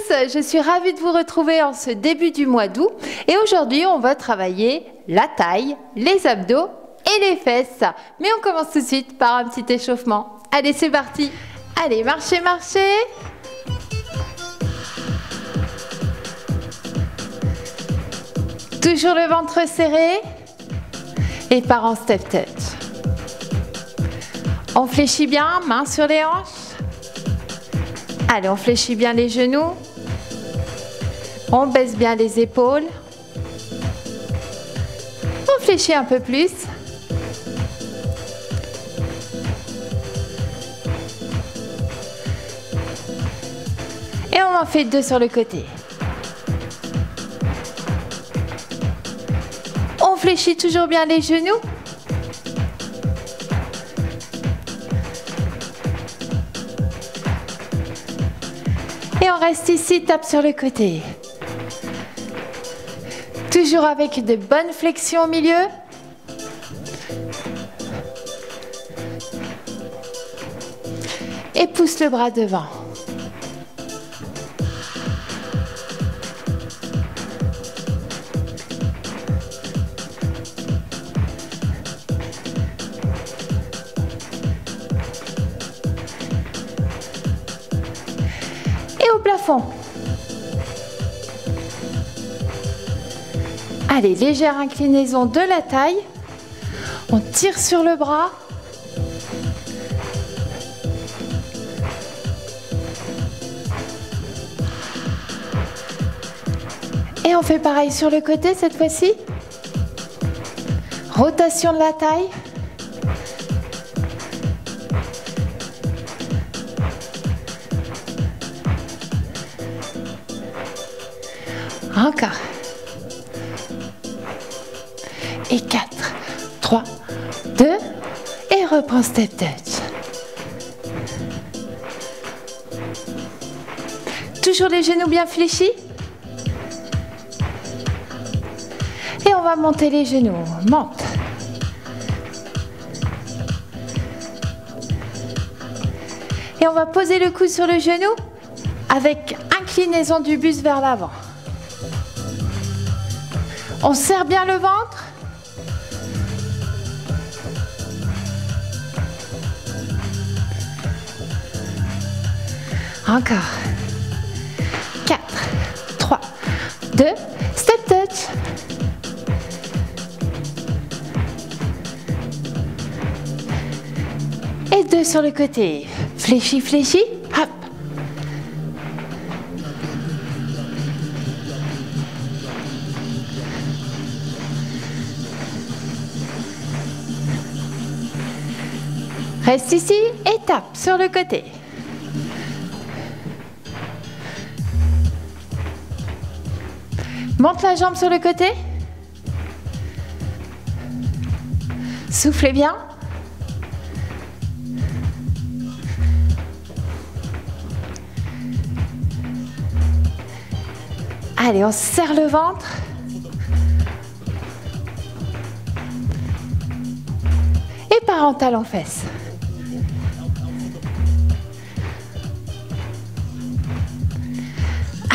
je suis ravie de vous retrouver en ce début du mois d'août et aujourd'hui on va travailler la taille, les abdos et les fesses. Mais on commence tout de suite par un petit échauffement. Allez, c'est parti. Allez, marchez, marchez. Toujours le ventre serré et part en step touch. On fléchit bien, main sur les hanches. Allez, on fléchit bien les genoux. On baisse bien les épaules. On fléchit un peu plus. Et on en fait 2 sur le côté. On fléchit toujours bien les genoux. Et on reste ici, tape sur le côté. Toujours avec de bonnes flexions au milieu. Et pousse le bras devant. Au plafond. Allez, légère inclinaison de la taille. On tire sur le bras. Et on fait pareil sur le côté cette fois-ci. Rotation de la taille. Encore. Et 4, 3, 2, et reprends step touch. Toujours les genoux bien fléchis. Et on va monter les genoux. Monte. Et on va poser le coude sur le genou avec inclinaison du buste vers l'avant. On serre bien le ventre. Encore. 4, 3, 2, step touch. Et 2 sur le côté. Fléchis, fléchis. Hop. Reste ici et tape sur le côté. Monte la jambe sur le côté. Soufflez bien. Allez, on serre le ventre. Et parental en fesses.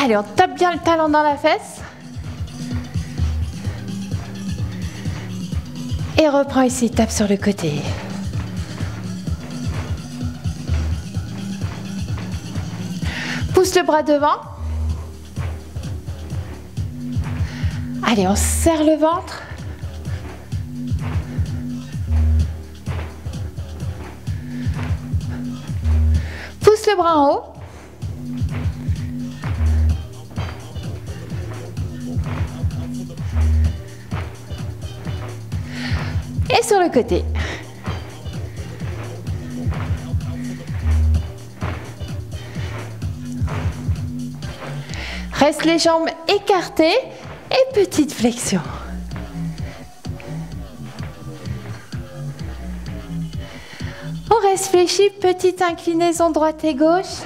Allez, on tape bien le talon dans la fesse. Et reprends ici, tape sur le côté. Pousse le bras devant. Allez, on serre le ventre. Pousse le bras en haut. Et sur le côté. Reste les jambes écartées et petite flexion. On reste fléchi, petite inclinaison droite et gauche.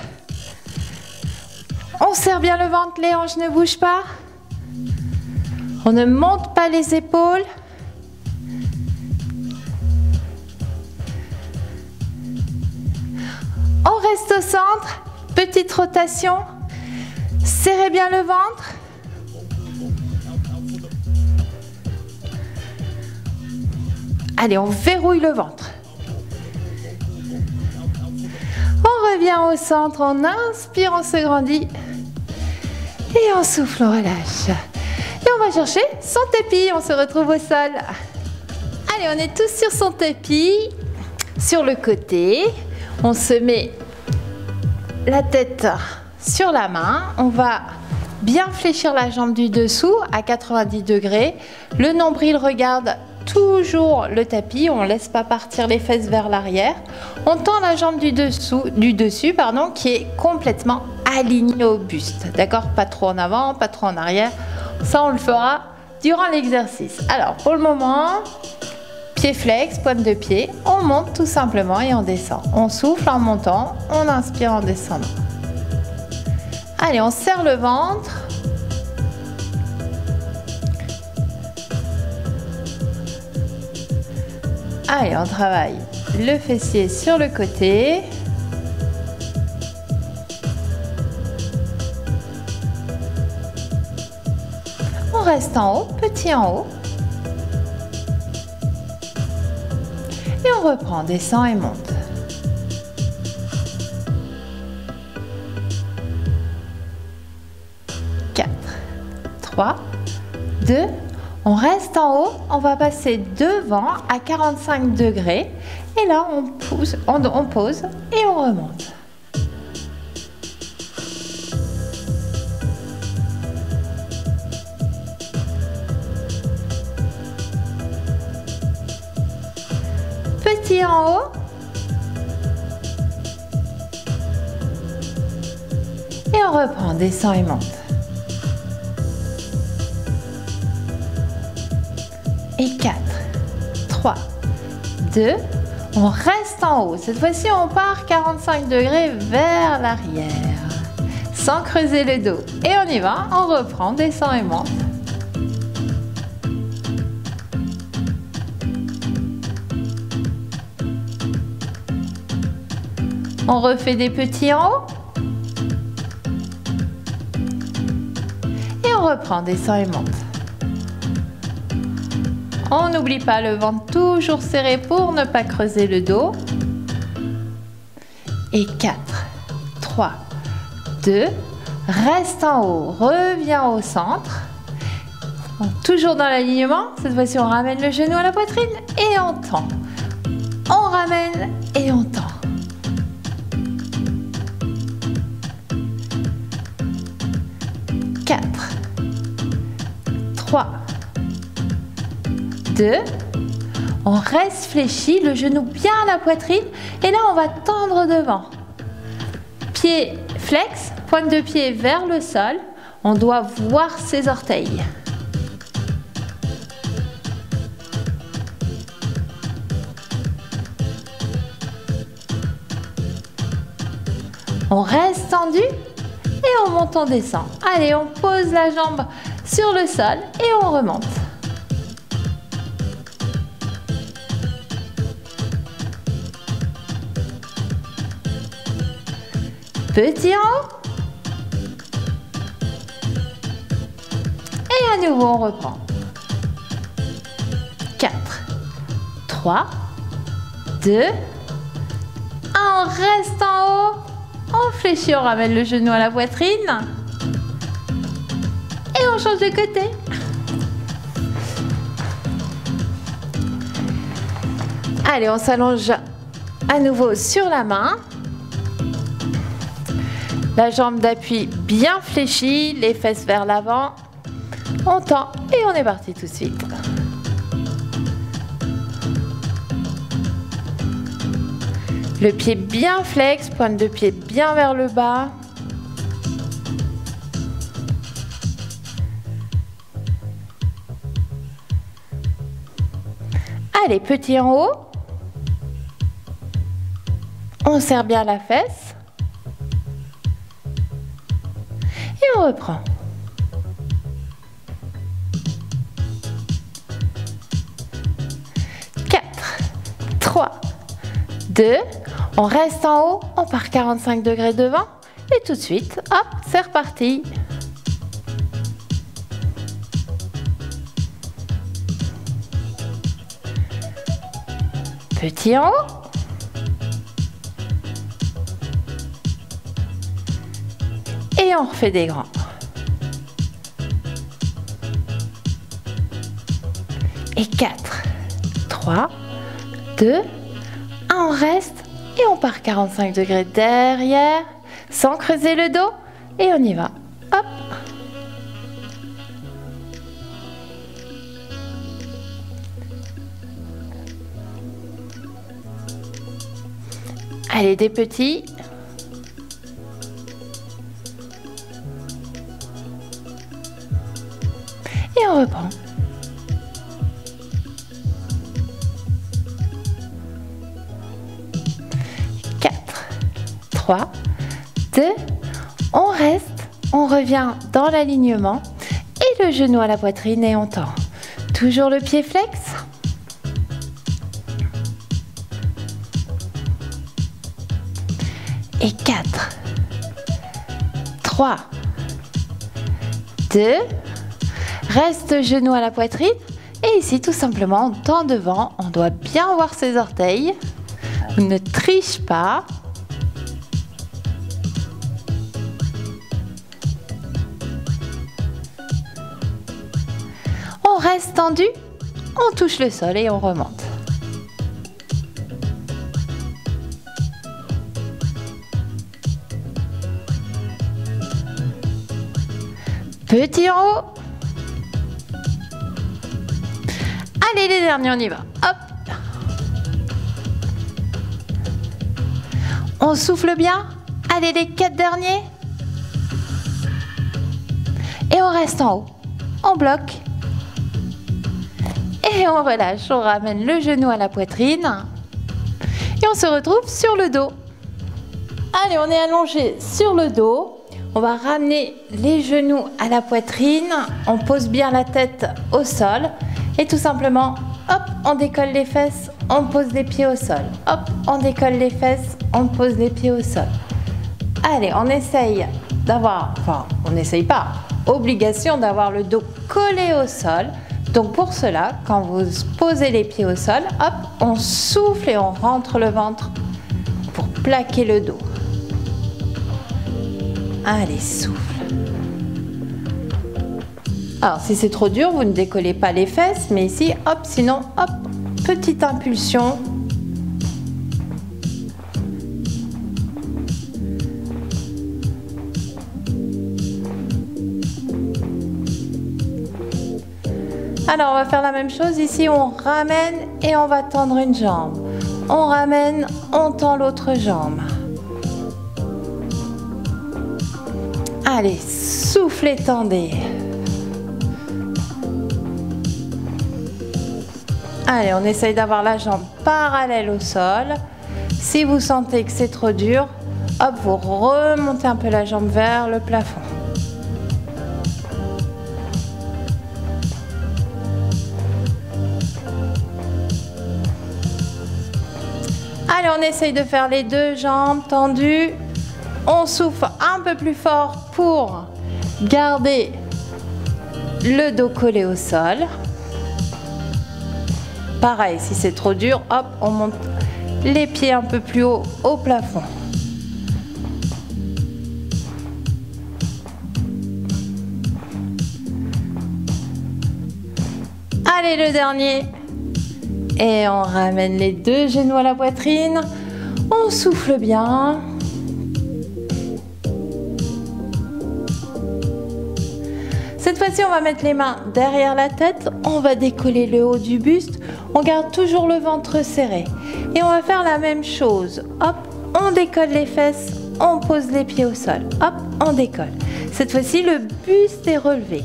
On serre bien le ventre, les hanches ne bougent pas. On ne monte pas les épaules. On reste au centre, petite rotation. Serrez bien le ventre. Allez, on verrouille le ventre. On revient au centre, on inspire, on se grandit. Et on souffle, on relâche. Et on va chercher son tapis, on se retrouve au sol. Allez, on est tous sur son tapis, sur le côté. On se met la tête sur la main. On va bien fléchir la jambe du dessous à 90 degrés. Le nombril regarde toujours le tapis, on ne laisse pas partir les fesses vers l'arrière. On tend la jambe du dessus qui est complètement alignée au buste. D'accord? Pas trop en avant, pas trop en arrière. Ça, on le fera durant l'exercice. Alors, pour le moment, pied flex, pointe de pied, on monte tout simplement et on descend. On souffle en montant, on inspire en descendant. Allez, on serre le ventre. Allez, on travaille le fessier sur le côté. On reste en haut, petit en haut. Et on reprend, descend et monte. Quatre, 3, 2, on reste en haut, on va passer devant à 45 degrés et là on pose et on remonte. Petit en haut. Et on reprend, descend et monte. Et 4, 3, 2, on reste en haut. Cette fois-ci, on part 45 degrés vers l'arrière, sans creuser le dos. Et on y va, on reprend, descend et monte. On refait des petits en haut. Et on reprend, descend et monte. On n'oublie pas le ventre toujours serré pour ne pas creuser le dos. Et 4, 3, 2, reste en haut, reviens au centre. Toujours dans l'alignement, cette fois-ci on ramène le genou à la poitrine et on tend. On ramène et on tend. Quatre, 3, 2, on reste fléchi, le genou bien à la poitrine et là on va tendre devant. Pied flex, pointe de pied vers le sol, on doit voir ses orteils. On reste tendu et on monte, on descend. Allez, on pose la jambe sur le sol et on remonte. Petit en haut. Et à nouveau, on reprend. 4, 3, 2, on reste en haut. On fléchit, on ramène le genou à la poitrine. Et on change de côté. Allez, on s'allonge à nouveau sur la main. La jambe d'appui bien fléchie, les fesses vers l'avant. On tend et on est parti tout de suite. Le pied bien flex, pointe de pied bien vers le bas. Allez, petit en haut. On serre bien la fesse. Et on reprend. Quatre, 3, 2, on reste en haut, on part 45 degrés devant et tout de suite, hop, c'est reparti. Petit en haut. Et on refait des grands. Et 4, 3, 2, 1, on reste et on part 45 degrés derrière, sans creuser le dos, et on y va. Hop. Allez, des petits. Et on reprend. Quatre, 3, 2, on reste, on revient dans l'alignement et le genou à la poitrine et on tend. Toujours le pied flex. Et 4, 3, 2, reste genou à la poitrine. Et ici, tout simplement, on tend devant. On doit bien voir ses orteils. On ne triche pas. On reste tendu. On touche le sol et on remonte. Petit en haut. Allez, les derniers, on y va. Hop. On souffle bien. Allez, les 4 derniers. Et on reste en haut. On bloque. Et on relâche. On ramène le genou à la poitrine. Et on se retrouve sur le dos. Allez, on est allongé sur le dos. On va ramener les genoux à la poitrine, on pose bien la tête au sol et tout simplement, hop, on décolle les fesses, on pose les pieds au sol. Hop, on décolle les fesses, on pose les pieds au sol. Allez, on essaye d'avoir, enfin, on n'essaye pas, obligation d'avoir le dos collé au sol. Donc pour cela, quand vous posez les pieds au sol, hop, on souffle et on rentre le ventre pour plaquer le dos. Allez, souffle. Alors, si c'est trop dur, vous ne décollez pas les fesses, mais ici, hop, sinon, hop, petite impulsion. Alors, on va faire la même chose. Ici, on ramène et on va tendre une jambe. On ramène, on tend l'autre jambe. Allez, soufflez, tendez. Allez, on essaye d'avoir la jambe parallèle au sol. Si vous sentez que c'est trop dur, hop, vous remontez un peu la jambe vers le plafond. Allez, on essaye de faire les deux jambes tendues. On souffle un peu plus fort pour garder le dos collé au sol. Pareil, si c'est trop dur, hop, on monte les pieds un peu plus haut au plafond. Allez, le dernier. Et on ramène les deux genoux à la poitrine. On souffle bien. Cette fois-ci, on va mettre les mains derrière la tête, on va décoller le haut du buste, on garde toujours le ventre serré. Et on va faire la même chose. Hop, on décolle les fesses, on pose les pieds au sol. Hop, on décolle. Cette fois-ci, le buste est relevé.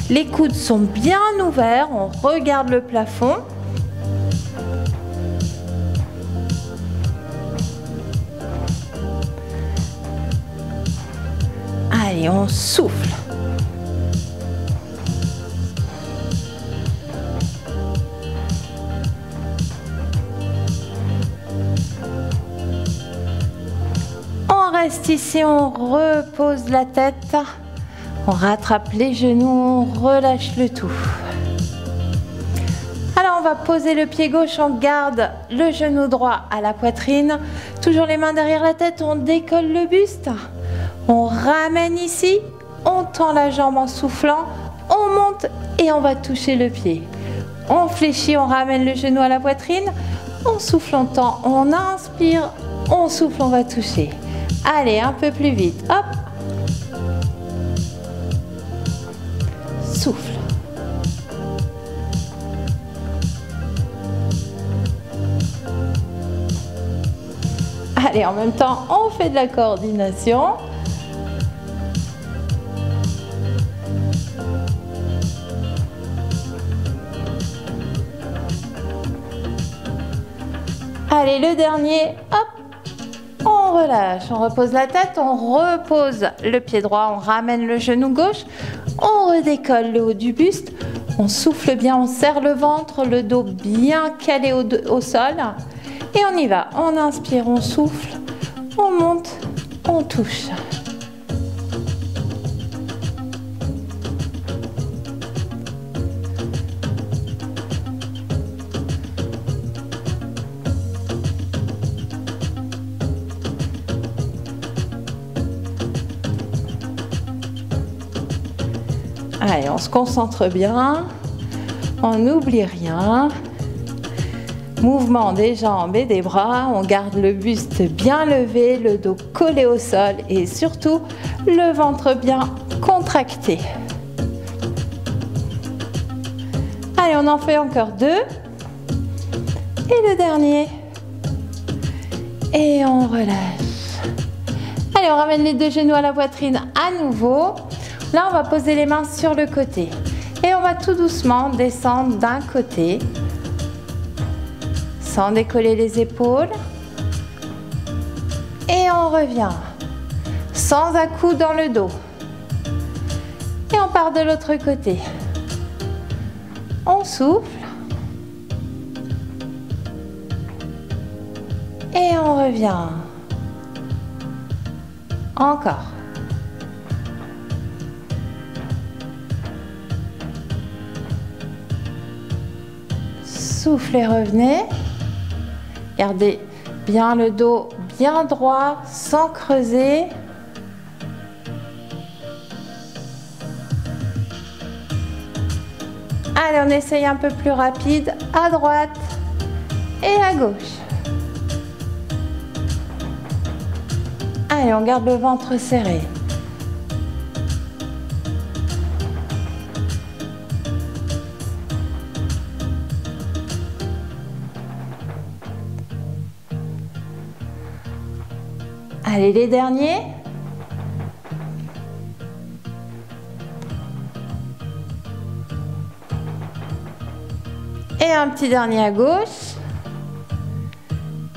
Les coudes sont bien ouverts, on regarde le plafond. Allez, on souffle. On reste ici, on repose la tête, on rattrape les genoux, on relâche le tout. Alors on va poser le pied gauche, on garde le genou droit à la poitrine. Toujours les mains derrière la tête, on décolle le buste. On ramène ici, on tend la jambe en soufflant, on monte et on va toucher le pied. On fléchit, on ramène le genou à la poitrine, on souffle, on tend, on inspire, on souffle, on va toucher. Allez, un peu plus vite, hop. Souffle. Allez, en même temps, on fait de la coordination. Allez, le dernier, hop, on relâche, on repose la tête, on repose le pied droit, on ramène le genou gauche, on redécolle le haut du buste, on souffle bien, on serre le ventre, le dos bien calé au sol. Et on y va, on inspire, on souffle, on monte, on touche. Allez, on se concentre bien, on n'oublie rien. Mouvement des jambes et des bras, on garde le buste bien levé, le dos collé au sol et surtout le ventre bien contracté. Allez, on en fait encore 2. Et le dernier. Et on relâche. Allez, on ramène les 2 genoux à la poitrine à nouveau. Là, on va poser les mains sur le côté. Et on va tout doucement descendre d'un côté. Sans décoller les épaules. Et on revient. Sans à-coups dans le dos. Et on part de l'autre côté. On souffle. Et on revient. Encore. Soufflez, revenez. Gardez bien le dos bien droit, sans creuser. Allez, on essaye un peu plus rapide, à droite et à gauche. Allez, on garde le ventre serré. Allez, les derniers. Et un petit dernier à gauche.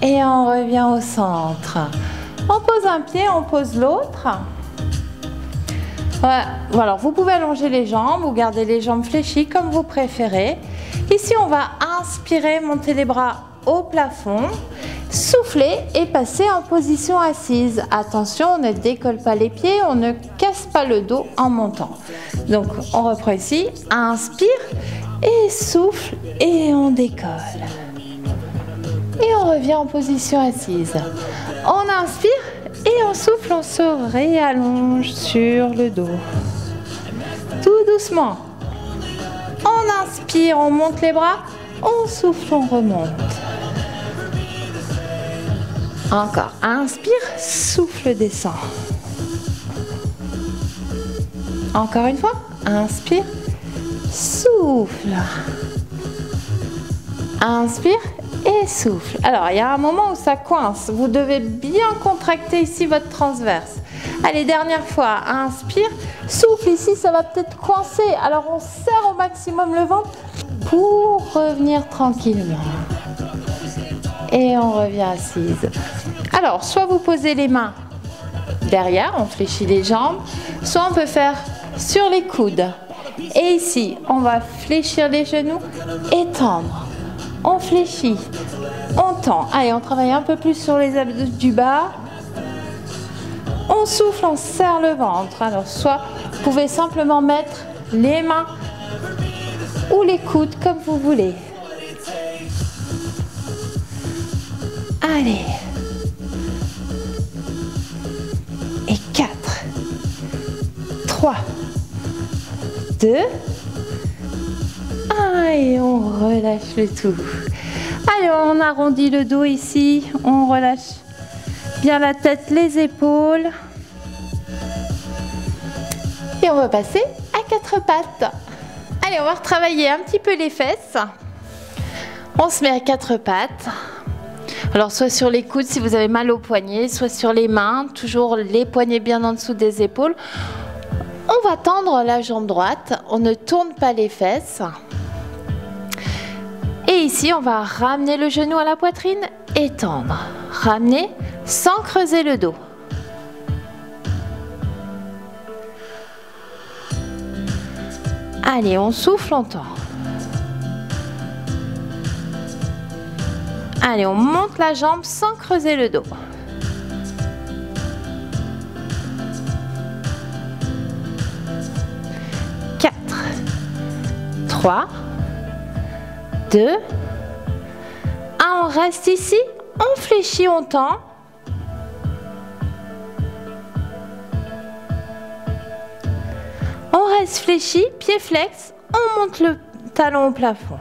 Et on revient au centre. On pose un pied, on pose l'autre. Ouais. Alors, vous pouvez allonger les jambes ou garder les jambes fléchies comme vous préférez. Ici, on va inspirer, monter les bras au plafond. Souffler et passer en position assise. Attention, on ne décolle pas les pieds, on ne casse pas le dos en montant. Donc, on reprend ici. Inspire et souffle et on décolle. Et on revient en position assise. On inspire et on souffle, on se réallonge sur le dos. Tout doucement. On inspire, on monte les bras. On souffle, on remonte. Encore, inspire, souffle, descend. Encore une fois, inspire, souffle. Inspire et souffle. Alors, il y a un moment où ça coince. Vous devez bien contracter ici votre transverse. Allez, dernière fois, inspire, souffle. Ici, ça va peut-être coincer. Alors, on serre au maximum le ventre pour revenir tranquillement. Et on revient assise. Alors, soit vous posez les mains derrière, on fléchit les jambes, soit on peut faire sur les coudes. Et ici, on va fléchir les genoux, étendre. On fléchit, on tend. Allez, on travaille un peu plus sur les abdos du bas. On souffle, on serre le ventre. Alors, soit vous pouvez simplement mettre les mains ou les coudes comme vous voulez. Allez. Et 4, 3, 2, 1 et on relâche le tout. Allez, on arrondit le dos ici, on relâche bien la tête, les épaules. Et on va passer à 4 pattes. Allez, on va retravailler un petit peu les fesses. On se met à 4 pattes. Alors, soit sur les coudes si vous avez mal aux poignets, soit sur les mains, toujours les poignets bien en dessous des épaules. On va tendre la jambe droite, on ne tourne pas les fesses. Et ici, on va ramener le genou à la poitrine et tendre. Ramener sans creuser le dos. Allez, on souffle, on tend. Allez, on monte la jambe sans creuser le dos. 4, 3, 2, 1, on reste ici, on fléchit, on tend. On reste fléchi, pied flex, on monte le talon au plafond.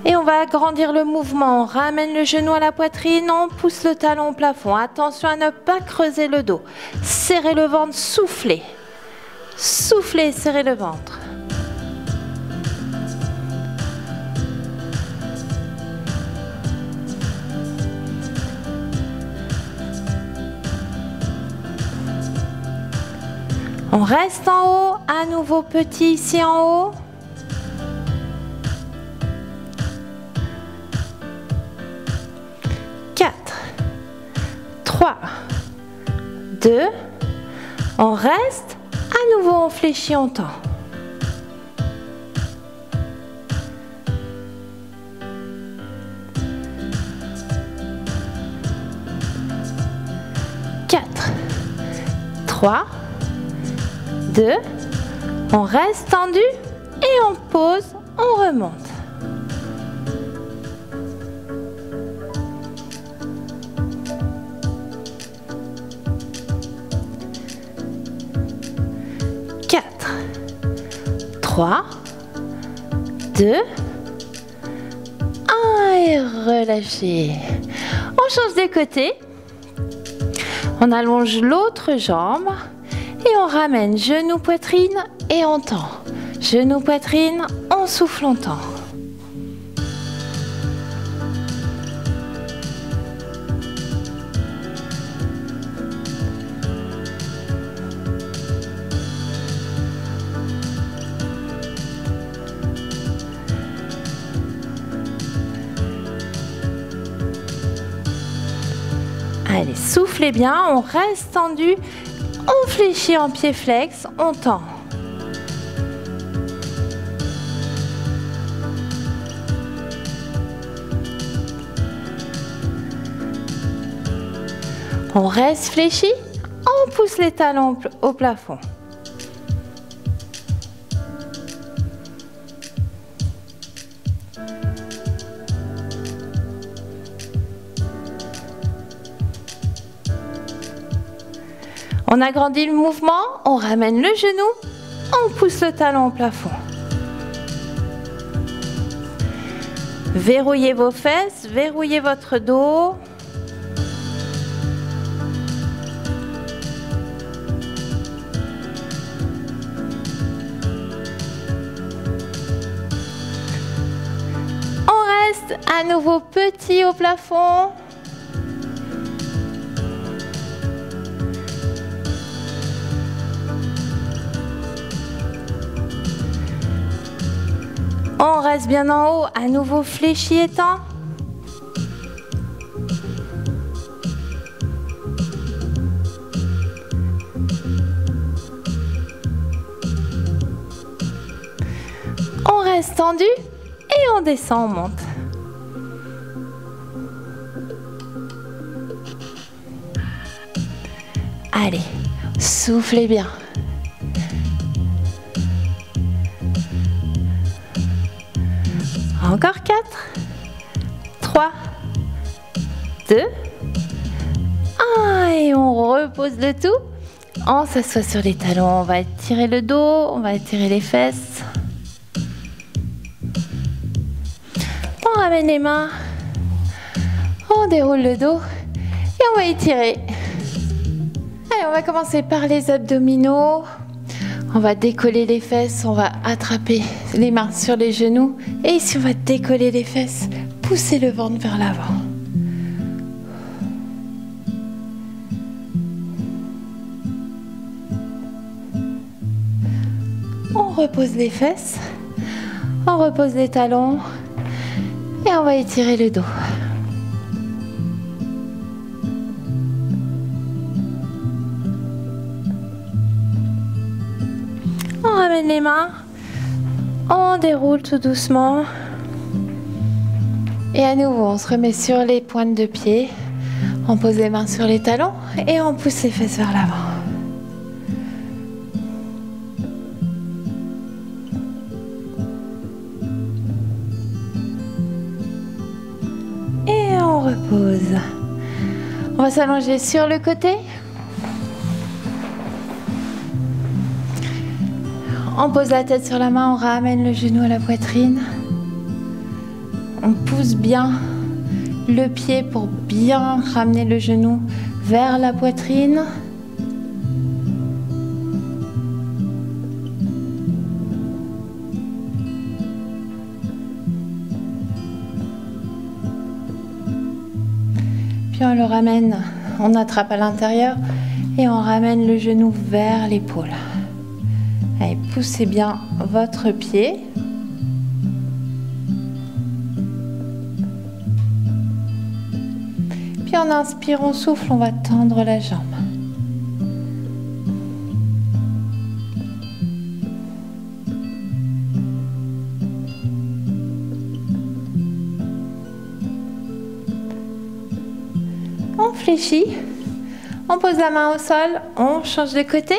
Et on va agrandir le mouvement, on ramène le genou à la poitrine, on pousse le talon au plafond. Attention à ne pas creuser le dos. Serrez le ventre, soufflez. Soufflez, serrez le ventre. On reste en haut, à nouveau petit ici en haut. On reste, à nouveau on fléchit, on tend. Quatre, 3, 2, on reste tendu et on pose, on remonte. Quatre, 3, 2, 1 et relâchez. On change de côté. On allonge l'autre jambe et on ramène genou, poitrine et on tend. Genou, poitrine, on souffle, on tend. Allez, soufflez bien, on reste tendu, on fléchit en pied flex, on tend. On reste fléchi, on pousse les talons au plafond. On agrandit le mouvement, on ramène le genou, on pousse le talon au plafond. Verrouillez vos fesses, verrouillez votre dos. On reste à nouveau petit au plafond. On reste bien en haut, à nouveau fléchi et tend. On reste tendu et on descend, on monte. Allez, Soufflez bien. Encore 4, 3, 2, 1 et on repose le tout. On s'assoit sur les talons, on va étirer le dos, on va étirer les fesses. On ramène les mains, on déroule le dos et on va étirer. Allez, on va commencer par les abdominaux. On va décoller les fesses, on va attraper les mains sur les genoux. Et ici, on va décoller les fesses, pousser le ventre vers l'avant. On repose les fesses, on repose les talons et on va étirer le dos. On ramène les mains, on déroule tout doucement. Et à nouveau, on se remet sur les pointes de pied. On pose les mains sur les talons et on pousse les fesses vers l'avant. Et on repose. On va s'allonger sur le côté. On pose la tête sur la main, on ramène le genou à la poitrine. On pousse bien le pied pour bien ramener le genou vers la poitrine. Puis on le ramène, on attrape à l'intérieur et on ramène le genou vers l'épaule. Allez, poussez bien votre pied. Puis on inspire, on souffle, on va tendre la jambe. On fléchit, on pose la main au sol, on change de côté.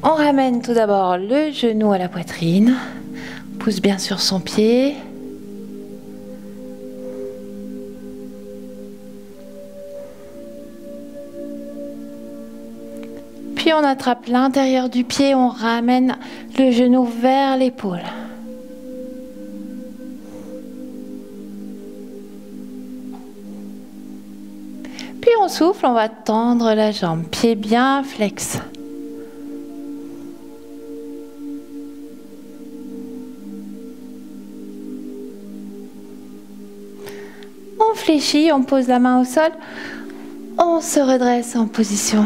On ramène tout d'abord le genou à la poitrine, pousse bien sur son pied. Puis on attrape l'intérieur du pied, on ramène le genou vers l'épaule. Puis on souffle, on va tendre la jambe, pied bien flex. On fléchit, on pose la main au sol, on se redresse en position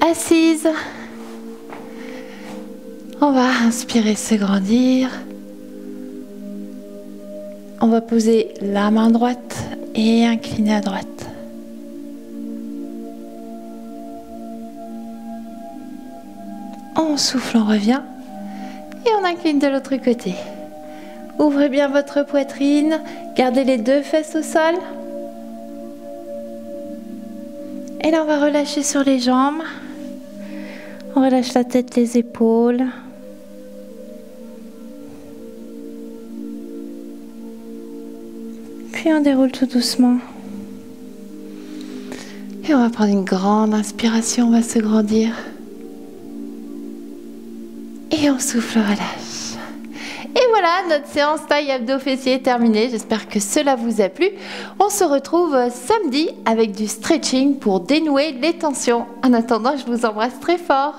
assise. On va inspirer, se grandir. On va poser la main droite et incliner à droite. On souffle, on revient et on incline de l'autre côté. Ouvrez bien votre poitrine, gardez les deux fesses au sol. Et là, on va relâcher sur les jambes. On relâche la tête, les épaules. Puis on déroule tout doucement. Et on va prendre une grande inspiration, on va se grandir. Et on souffle, relâche. Et voilà, notre séance taille abdos fessiers est terminée. J'espère que cela vous a plu. On se retrouve samedi avec du stretching pour dénouer les tensions. En attendant, je vous embrasse très fort.